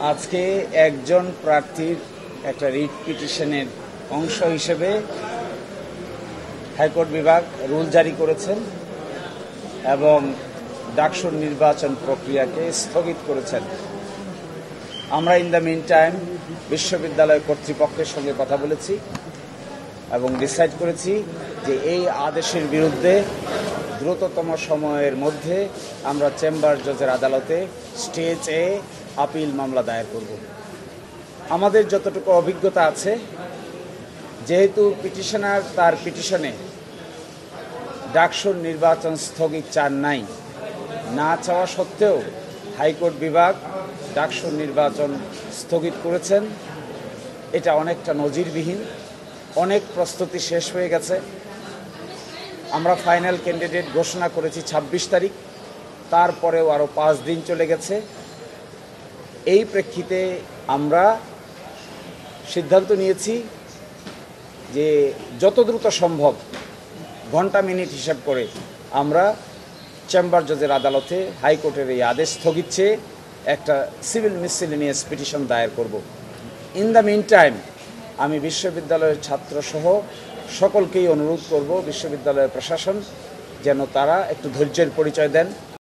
আজকে একজন প্রার্থীর একটা রিট পিটিশনের অংশ হিসেবে হাইকোর্ট বিভাগ রুল জারি করেছেন এবং ডাকসুর নির্বাচন প্রক্রিয়াকে স্থগিত করেছেন। আমরা ইন দ্য মিন টাইম বিশ্ববিদ্যালয় কর্তৃপক্ষের সঙ্গে কথা বলেছি এবং ডিসাইড করেছি যে এই আদেশের বিরুদ্ধে দ্রুততম সময়ের মধ্যে আমরা চেম্বার জজের আদালতে স্টেজ এ আপিল মামলা দায়ের করব। আমাদের যতটুকু অভিজ্ঞতা আছে, যেহেতু পিটিশনার তার পিটিশনে ডাকসুর নির্বাচন স্থগিত চান নাই, না চাওয়া সত্ত্বেও হাইকোর্ট বিভাগ ডাকসুর নির্বাচন স্থগিত করেছেন। এটা অনেকটা নজিরবিহীন। অনেক প্রস্তুতি শেষ হয়ে গেছে। আমরা ফাইনাল ক্যান্ডিডেট ঘোষণা করেছি ২৬ তারিখ, তারপরেও আরও ৫ দিন চলে গেছে। এই প্রেক্ষিতে আমরা সিদ্ধান্ত নিয়েছি যে যত দ্রুত সম্ভব ঘন্টা মিনিট হিসাব করে আমরা চেম্বার জজের আদালতে হাইকোর্টের এই আদেশ স্থগিত চেয়ে একটা সিভিল মিসসেলেনিয়াস পিটিশন দায়ের করব। ইন দ্য মিন টাইম আমি বিশ্ববিদ্যালয়ের ছাত্রসহ সকলকেই অনুরোধ করব, বিশ্ববিদ্যালয়ের প্রশাসন যেন তারা একটু ধৈর্যের পরিচয় দেন।